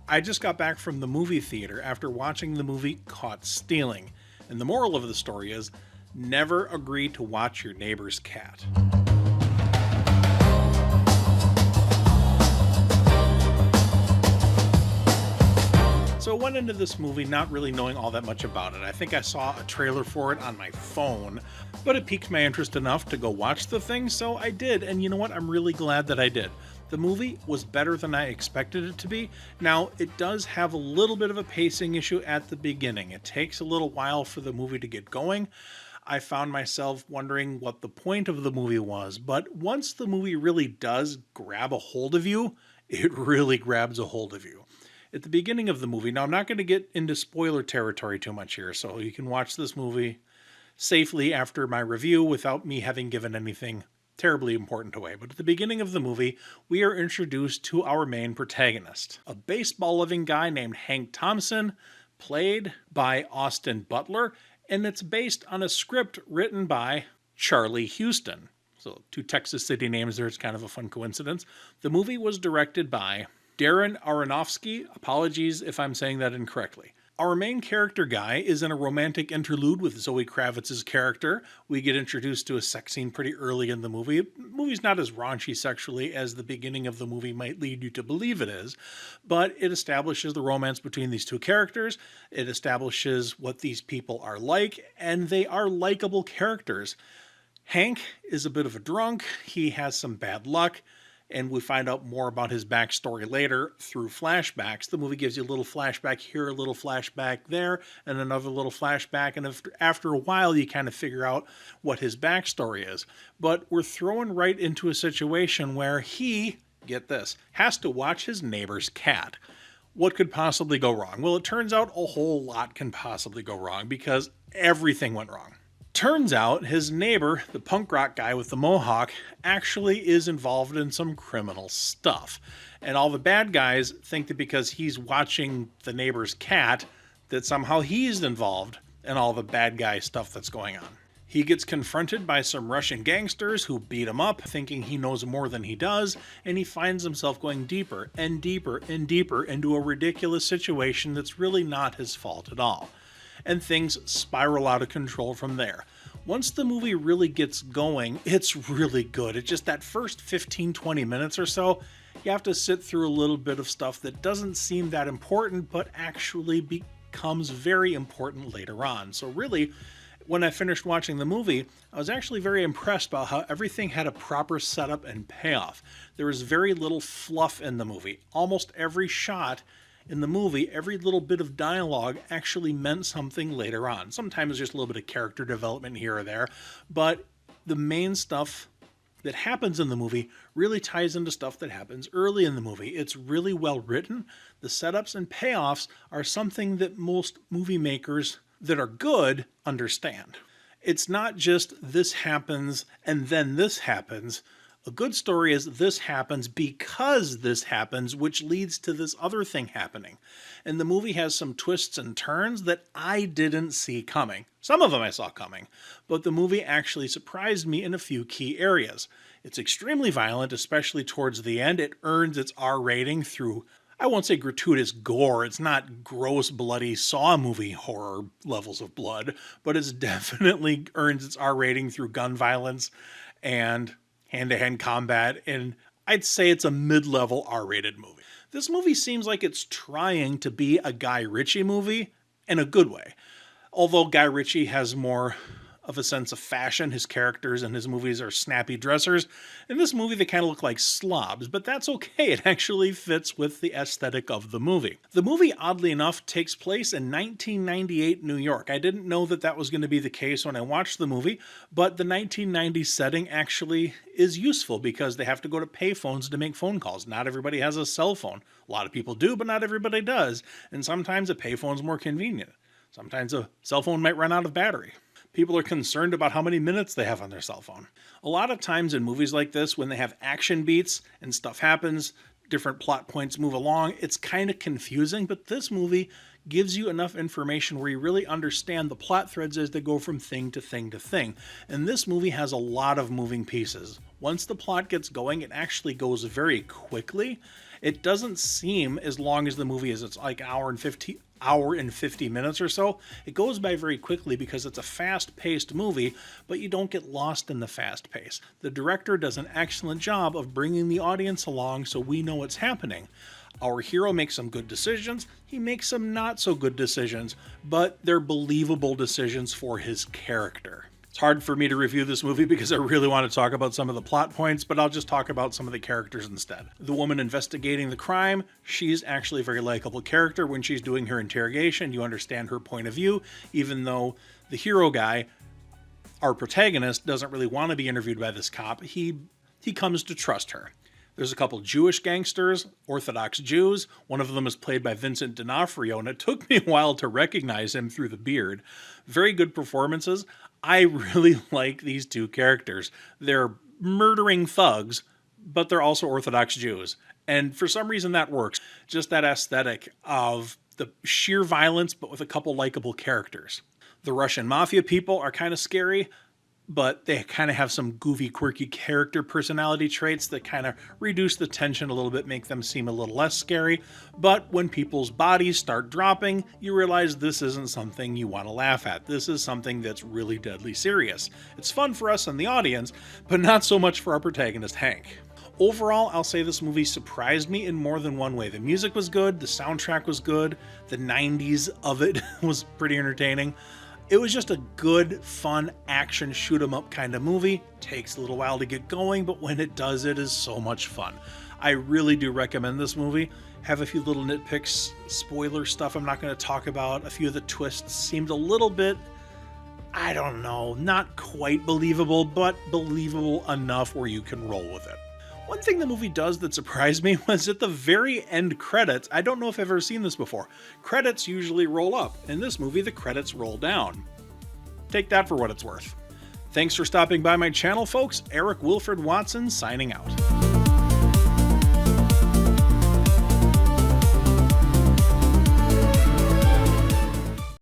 I just got back from the movie theater after watching the movie Caught Stealing, and the moral of the story is never agree to watch your neighbor's cat. So I went into this movie not really knowing all that much about it. I think I saw a trailer for it on my phone, but it piqued my interest enough to go watch the thing, so I did, and you know what? I'm really glad that I did. The movie was better than I expected it to be. Now, it does have a little bit of a pacing issue at the beginning. It takes a little while for the movie to get going. I found myself wondering what the point of the movie was, but once the movie really does grab a hold of you, it really grabs a hold of you. At the beginning of the movie, now I'm not going to get into spoiler territory too much here, so you can watch this movie safely after my review without me having given anything terribly important away. But at the beginning of the movie, we are introduced to our main protagonist, a baseball-loving guy named Hank Thompson, played by Austin Butler, and it's based on a script written by Charlie Houston. So 2 Texas city names there, it's kind of a fun coincidence. The movie was directed by Darren Aronofsky. Apologies if I'm saying that incorrectly. Our main character guy is in a romantic interlude with Zoë Kravitz's character. We get introduced to a sex scene pretty early in the movie. The movie's not as raunchy sexually as the beginning of the movie might lead you to believe it is, but it establishes the romance between these 2 characters. It establishes what these people are like, and they are likable characters. Hank is a bit of a drunk. He has some bad luck. And we find out more about his backstory later through flashbacks. The movie gives you a little flashback here, a little flashback there, and another little flashback. And after a while, you kind of figure out what his backstory is. But we're thrown right into a situation where he, get this, has to watch his neighbor's cat. What could possibly go wrong? Well, it turns out a whole lot can possibly go wrong because everything went wrong. Turns out his neighbor, the punk rock guy with the mohawk, actually is involved in some criminal stuff. And all the bad guys think that because he's watching the neighbor's cat, that somehow he's involved in all the bad guy stuff that's going on. He gets confronted by some Russian gangsters who beat him up, thinking he knows more than he does, and he finds himself going deeper and deeper and deeper into a ridiculous situation that's really not his fault at all. And things spiral out of control from there. Once the movie really gets going, it's really good. It's just that first 15-20 minutes or so, you have to sit through a little bit of stuff that doesn't seem that important, but actually becomes very important later on. So really, when I finished watching the movie, I was actually very impressed by how everything had a proper setup and payoff. There was very little fluff in the movie. Almost every shot in the movie, every little bit of dialogue actually meant something later on. Sometimes just a little bit of character development here or there, but the main stuff that happens in the movie really ties into stuff that happens early in the movie. It's really well written. The setups and payoffs are something that most movie makers that are good understand. It's not just this happens and then this happens. A good story is this happens because this happens, which leads to this other thing happening. And the movie has some twists and turns that I didn't see coming. Some of them I saw coming, but the movie actually surprised me in a few key areas. It's extremely violent, especially towards the end. It earns its R rating through, I won't say gratuitous gore. It's not gross, bloody Saw movie horror levels of blood, but it's definitely earns its R rating through gun violence and hand-to-hand combat, and I'd say it's a mid-level R-rated movie. This movie seems like it's trying to be a Guy Ritchie movie in a good way. Although Guy Ritchie has more of a sense of fashion, his characters and his movies are snappy dressers. In this movie, they kind of look like slobs, but that's okay. It actually fits with the aesthetic of the movie. The movie, oddly enough, takes place in 1998 New York. I didn't know that that was going to be the case when I watched the movie, but the 1990s setting actually is useful because they have to go to payphones to make phone calls. Not everybody has a cell phone. A lot of people do, but not everybody does. And sometimes a payphone's more convenient. Sometimes a cell phone might run out of battery. People are concerned about how many minutes they have on their cell phone. A lot of times in movies like this, when they have action beats and stuff happens, different plot points move along, it's kind of confusing, but this movie gives you enough information where you really understand the plot threads as they go from thing to thing to thing. And this movie has a lot of moving pieces. Once the plot gets going, it actually goes very quickly, It doesn't seem, as long as the movie is, it's like hour and 50 minutes or so. It goes by very quickly because it's a fast-paced movie, but you don't get lost in the fast pace. The director does an excellent job of bringing the audience along so we know what's happening. Our hero makes some good decisions, he makes some not so good decisions, but they're believable decisions for his character. It's hard for me to review this movie because I really want to talk about some of the plot points, but I'll just talk about some of the characters instead. The woman investigating the crime, she's actually a very likable character. When she's doing her interrogation, you understand her point of view, even though the hero guy, our protagonist, doesn't really want to be interviewed by this cop. He comes to trust her. There's a couple Jewish gangsters, Orthodox Jews. One of them is played by Vincent D'Onofrio, and it took me a while to recognize him through the beard. Very good performances. I really like these two characters. They're murdering thugs, but they're also Orthodox Jews. And for some reason that works. Just that aesthetic of the sheer violence, but with a couple likable characters. The Russian mafia people are kind of scary, but they kind of have some goofy, quirky character personality traits that kind of reduce the tension a little bit, make them seem a little less scary. But when people's bodies start dropping, you realize this isn't something you want to laugh at. This is something that's really deadly serious. It's fun for us in the audience, but not so much for our protagonist, Hank. Overall, I'll say this movie surprised me in more than one way. The music was good, the soundtrack was good, the 90s of it was pretty entertaining. It was just a good, fun, action, shoot-'em-up kind of movie. Takes a little while to get going, but when it does, it is so much fun. I really do recommend this movie. Have a few little nitpicks, spoiler stuff I'm not going to talk about. A few of the twists seemed a little bit, I don't know, not quite believable, but believable enough where you can roll with it. One thing the movie does that surprised me was at the very end credits. I don't know if I've ever seen this before. Credits usually roll up. In this movie, the credits roll down. Take that for what it's worth. Thanks for stopping by my channel, folks. Eric Wilfred Watson signing out.